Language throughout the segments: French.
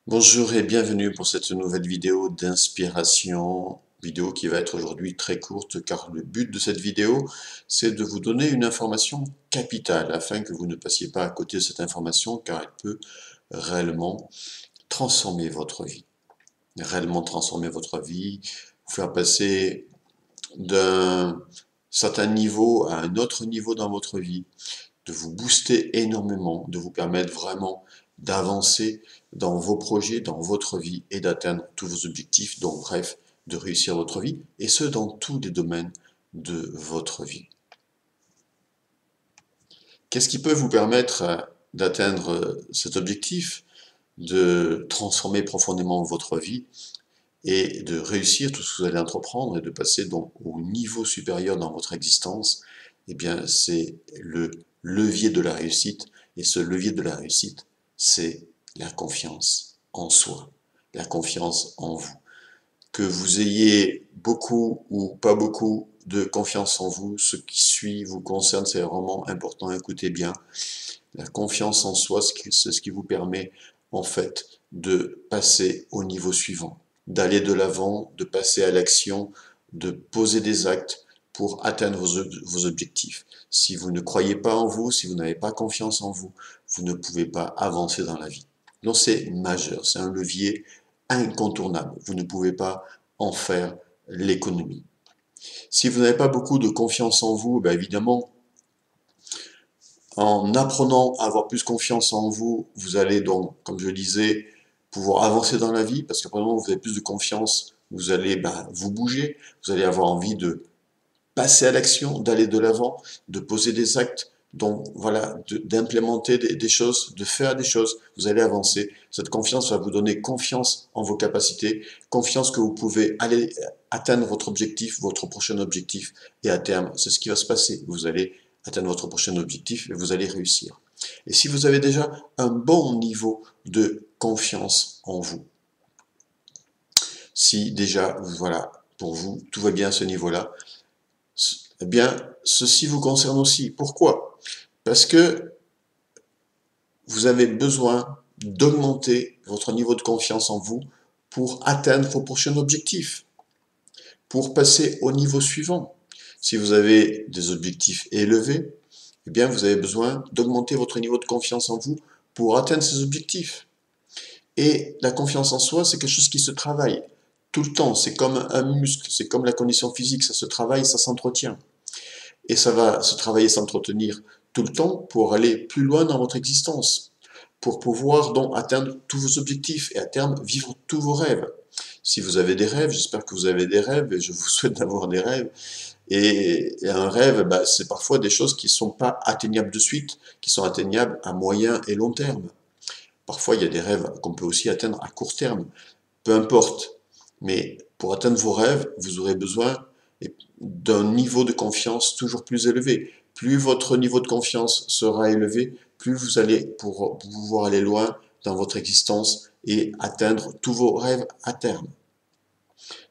Bonjour et bienvenue pour cette nouvelle vidéo d'inspiration, vidéo qui va être aujourd'hui très courte car le but de cette vidéo c'est de vous donner une information capitale afin que vous ne passiez pas à côté de cette information car elle peut réellement transformer votre vie. Réellement transformer votre vie, vous faire passer d'un certain niveau à un autre niveau dans votre vie, de vous booster énormément, de vous permettre vraiment d'avancer dans vos projets, dans votre vie et d'atteindre tous vos objectifs, donc bref, de réussir votre vie, et ce dans tous les domaines de votre vie. Qu'est-ce qui peut vous permettre d'atteindre cet objectif, de transformer profondément votre vie et de réussir tout ce que vous allez entreprendre et de passer donc au niveau supérieur dans votre existence? Eh bien, c'est le levier de la réussite. Et ce levier de la réussite, c'est la confiance en soi, la confiance en vous. Que vous ayez beaucoup ou pas beaucoup de confiance en vous, ce qui suit vous concerne, c'est vraiment important, écoutez bien. La confiance en soi, c'est ce qui vous permet en fait de passer au niveau suivant, d'aller de l'avant, de passer à l'action, de poser des actes pour atteindre vos objectifs. Si vous ne croyez pas en vous, si vous n'avez pas confiance en vous, vous ne pouvez pas avancer dans la vie. Donc c'est majeur, c'est un levier incontournable. Vous ne pouvez pas en faire l'économie. Si vous n'avez pas beaucoup de confiance en vous, ben évidemment, en apprenant à avoir plus confiance en vous, vous allez donc, comme je le disais, pouvoir avancer dans la vie, parce qu'après vous avez plus de confiance, vous allez vous bouger, vous allez avoir envie de passer à l'action, d'aller de l'avant, de poser des actes, donc voilà, d'implémenter des choses, de faire des choses, vous allez avancer. Cette confiance va vous donner confiance en vos capacités, confiance que vous pouvez aller atteindre votre objectif, votre prochain objectif, et à terme, c'est ce qui va se passer. Vous allez atteindre votre prochain objectif et vous allez réussir. Et si vous avez déjà un bon niveau de confiance en vous, si déjà, voilà, pour vous, tout va bien à ce niveau-là, eh bien, ceci vous concerne aussi. Pourquoi? Parce que vous avez besoin d'augmenter votre niveau de confiance en vous pour atteindre vos prochains objectifs, pour passer au niveau suivant. Si vous avez des objectifs élevés, eh bien, vous avez besoin d'augmenter votre niveau de confiance en vous pour atteindre ces objectifs. Et la confiance en soi, c'est quelque chose qui se travaille tout le temps. C'est comme un muscle, c'est comme la condition physique, ça se travaille, ça s'entretient. Et ça va se travailler, s'entretenir tout le temps pour aller plus loin dans votre existence, pour pouvoir donc atteindre tous vos objectifs et à terme vivre tous vos rêves. Si vous avez des rêves, j'espère que vous avez des rêves et je vous souhaite d'avoir des rêves. Et un rêve, c'est parfois des choses qui ne sont pas atteignables de suite, qui sont atteignables à moyen et long terme. Parfois, il y a des rêves qu'on peut aussi atteindre à court terme. Peu importe. Mais pour atteindre vos rêves, vous aurez besoin d'un niveau de confiance toujours plus élevé. Plus votre niveau de confiance sera élevé, plus vous allez pouvoir aller loin dans votre existence et atteindre tous vos rêves à terme.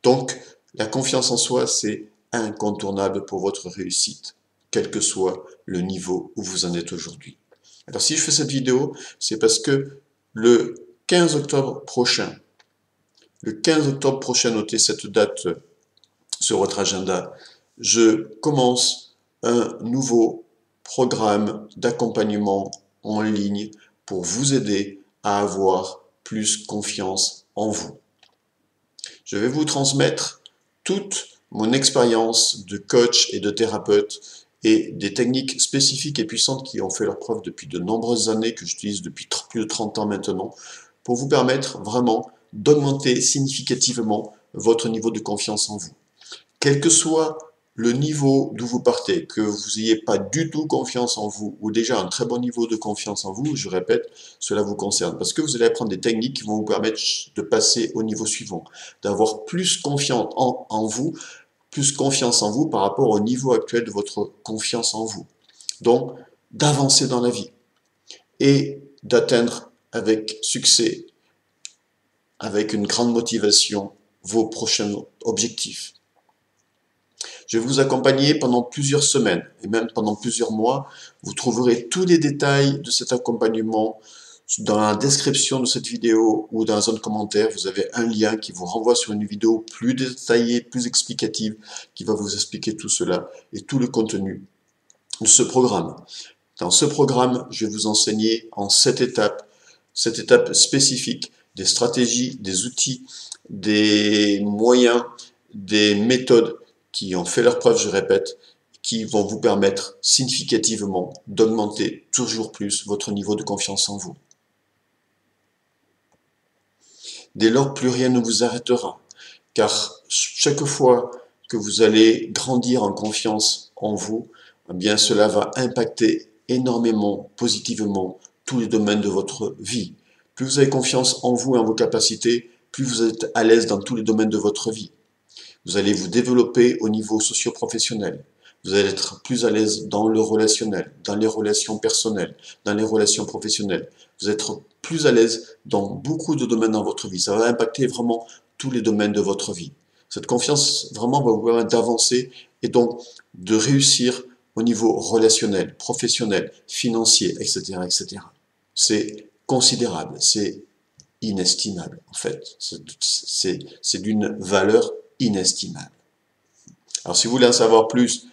Donc, la confiance en soi, c'est incontournable pour votre réussite, quel que soit le niveau où vous en êtes aujourd'hui. Alors, si je fais cette vidéo, c'est parce que le 15 octobre prochain, notez cette date sur votre agenda, je commence un nouveau programme d'accompagnement en ligne pour vous aider à avoir plus confiance en vous. Je vais vous transmettre toute mon expérience de coach et de thérapeute et des techniques spécifiques et puissantes qui ont fait leur preuve depuis de nombreuses années, que j'utilise depuis plus de 30 ans maintenant, pour vous permettre vraiment d'augmenter significativement votre niveau de confiance en vous. Quel que soit le niveau d'où vous partez, que vous n'ayez pas du tout confiance en vous, ou déjà un très bon niveau de confiance en vous, je répète, cela vous concerne. Parce que vous allez apprendre des techniques qui vont vous permettre de passer au niveau suivant, d'avoir plus confiance en vous, plus confiance en vous par rapport au niveau actuel de votre confiance en vous. Donc, d'avancer dans la vie et d'atteindre avec succès, avec une grande motivation, vos prochains objectifs. Je vais vous accompagner pendant plusieurs semaines et même pendant plusieurs mois. Vous trouverez tous les détails de cet accompagnement Dans la description de cette vidéo ou dans la zone commentaire, vous avez un lien qui vous renvoie sur une vidéo plus détaillée, plus explicative, qui va vous expliquer tout cela et tout le contenu de ce programme. Dans ce programme, je vais vous enseigner en 7 étapes spécifiques, des stratégies, des outils, des moyens, des méthodes qui ont fait leur preuve, je répète, qui vont vous permettre significativement d'augmenter toujours plus votre niveau de confiance en vous. Dès lors, plus rien ne vous arrêtera, car chaque fois que vous allez grandir en confiance en vous, eh bien cela va impacter énormément, positivement, tous les domaines de votre vie. Plus vous avez confiance en vous et en vos capacités, plus vous êtes à l'aise dans tous les domaines de votre vie. Vous allez vous développer au niveau socio-professionnel. Vous allez être plus à l'aise dans le relationnel, dans les relations personnelles, dans les relations professionnelles. Vous êtes plus à l'aise dans beaucoup de domaines dans votre vie. Ça va impacter vraiment tous les domaines de votre vie. Cette confiance vraiment va vous permettre d'avancer et donc de réussir au niveau relationnel, professionnel, financier, etc., etc. C'est considérable, c'est inestimable en fait. C'est d'une valeur inestimable. Alors si vous voulez en savoir plus,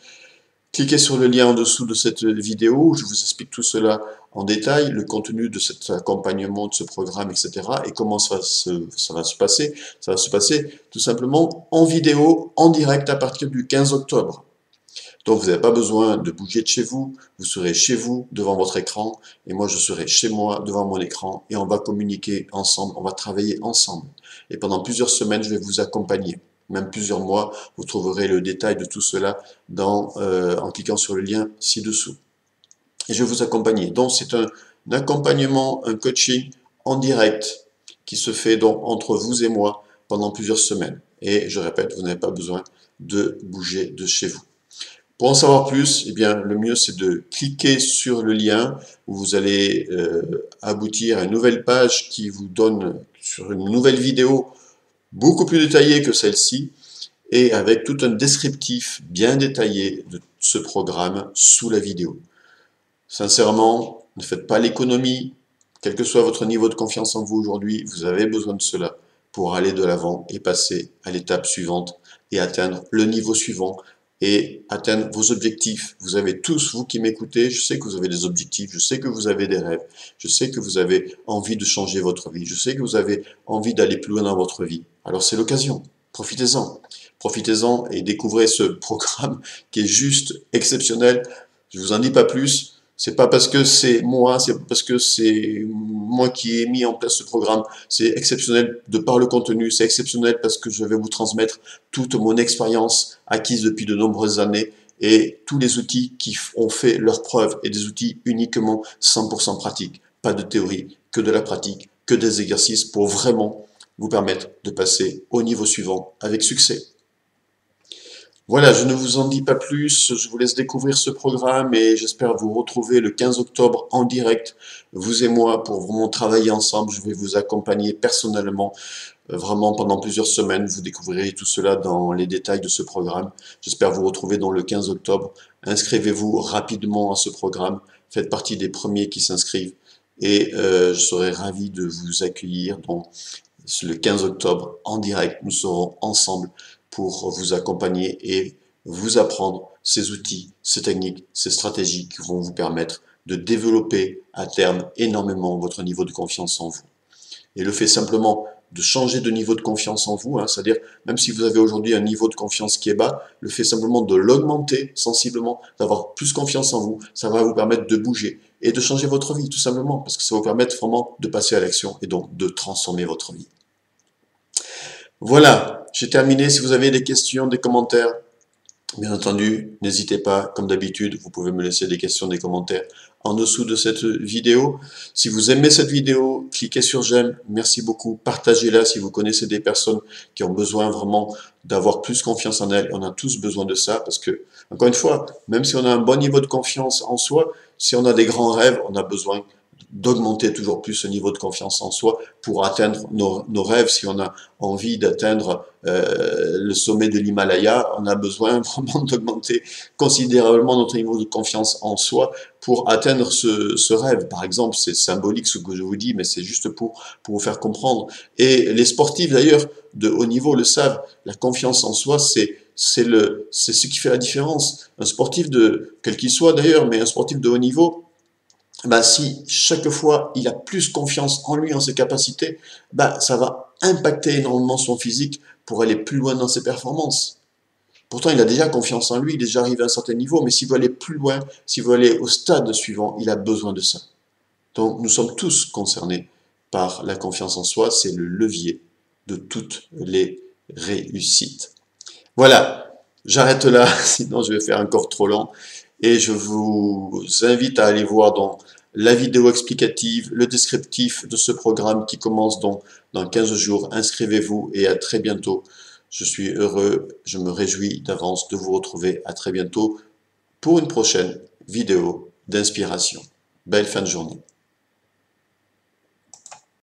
cliquez sur le lien en dessous de cette vidéo où je vous explique tout cela en détail, le contenu de cet accompagnement, de ce programme, etc. et comment ça va se passer. Ça va se passer tout simplement en vidéo, en direct à partir du 15 octobre. Donc vous n'avez pas besoin de bouger de chez vous, vous serez chez vous devant votre écran et moi je serai chez moi devant mon écran et on va communiquer ensemble, on va travailler ensemble. Et pendant plusieurs semaines, je vais vous accompagner. Même plusieurs mois, vous trouverez le détail de tout cela en cliquant sur le lien ci-dessous. Et je vais vous accompagner. Donc c'est un accompagnement, un coaching en direct qui se fait donc entre vous et moi pendant plusieurs semaines. Et je répète, vous n'avez pas besoin de bouger de chez vous. Pour en savoir plus, eh bien, le mieux c'est de cliquer sur le lien où vous allez aboutir à une nouvelle page qui vous donne sur une nouvelle vidéo beaucoup plus détaillée que celle-ci et avec tout un descriptif bien détaillé de ce programme sous la vidéo. Sincèrement, ne faites pas l'économie, quel que soit votre niveau de confiance en vous aujourd'hui, vous avez besoin de cela pour aller de l'avant et passer à l'étape suivante et atteindre le niveau suivant et atteindre vos objectifs. Vous avez tous, vous qui m'écoutez, je sais que vous avez des objectifs, je sais que vous avez des rêves, je sais que vous avez envie de changer votre vie, je sais que vous avez envie d'aller plus loin dans votre vie. Alors c'est l'occasion, profitez-en. Profitez-en et découvrez ce programme qui est juste exceptionnel. Je vous en dis pas plus. C'est pas parce que c'est moi qui ai mis en place ce programme. C'est exceptionnel de par le contenu. C'est exceptionnel parce que je vais vous transmettre toute mon expérience acquise depuis de nombreuses années et tous les outils qui ont fait leur preuve et des outils uniquement 100% pratiques. Pas de théorie, que de la pratique, que des exercices pour vraiment vous permettre de passer au niveau suivant avec succès. Voilà, je ne vous en dis pas plus, je vous laisse découvrir ce programme et j'espère vous retrouver le 15 octobre en direct, vous et moi, pour vraiment travailler ensemble. Je vais vous accompagner personnellement, vraiment pendant plusieurs semaines. Vous découvrirez tout cela dans les détails de ce programme. J'espère vous retrouver dans le 15 octobre. Inscrivez-vous rapidement à ce programme, faites partie des premiers qui s'inscrivent et je serai ravi de vous accueillir donc, le 15 octobre en direct. Nous serons ensemble pour vous accompagner et vous apprendre ces outils, ces techniques, ces stratégies qui vont vous permettre de développer à terme énormément votre niveau de confiance en vous. Et le fait simplement de changer de niveau de confiance en vous, c'est-à-dire même si vous avez aujourd'hui un niveau de confiance qui est bas, le fait simplement de l'augmenter sensiblement, d'avoir plus confiance en vous, ça va vous permettre de bouger et de changer votre vie tout simplement, parce que ça va vous permettre vraiment de passer à l'action et donc de transformer votre vie. Voilà, j'ai terminé. Si vous avez des questions, des commentaires, bien entendu, n'hésitez pas, comme d'habitude, vous pouvez me laisser des questions, des commentaires en dessous de cette vidéo. Si vous aimez cette vidéo, cliquez sur j'aime, merci beaucoup, partagez-la si vous connaissez des personnes qui ont besoin vraiment d'avoir plus confiance en elles. On a tous besoin de ça parce que, encore une fois, même si on a un bon niveau de confiance en soi, si on a des grands rêves, on a besoin d'augmenter toujours plus ce niveau de confiance en soi pour atteindre nos rêves. Si on a envie d'atteindre le sommet de l'Himalaya, on a besoin vraiment d'augmenter considérablement notre niveau de confiance en soi pour atteindre ce rêve. Par exemple, c'est symbolique ce que je vous dis, mais c'est juste pour vous faire comprendre. Et les sportifs d'ailleurs de haut niveau le savent, la confiance en soi, c'est ce qui fait la différence. Un sportif de, quel qu'il soit d'ailleurs, mais un sportif de haut niveau, bah, si chaque fois il a plus confiance en lui, en ses capacités, bah, ça va impacter énormément son physique pour aller plus loin dans ses performances. Pourtant, il a déjà confiance en lui, il est déjà arrivé à un certain niveau, mais s'il veut aller plus loin, s'il veut aller au stade suivant, il a besoin de ça. Donc, nous sommes tous concernés par la confiance en soi, c'est le levier de toutes les réussites. Voilà, j'arrête là, sinon je vais faire encore trop long. Et je vous invite à aller voir donc la vidéo explicative, le descriptif de ce programme qui commence donc dans 15 jours. Inscrivez-vous et à très bientôt. Je suis heureux, je me réjouis d'avance de vous retrouver à très bientôt pour une prochaine vidéo d'inspiration. Belle fin de journée.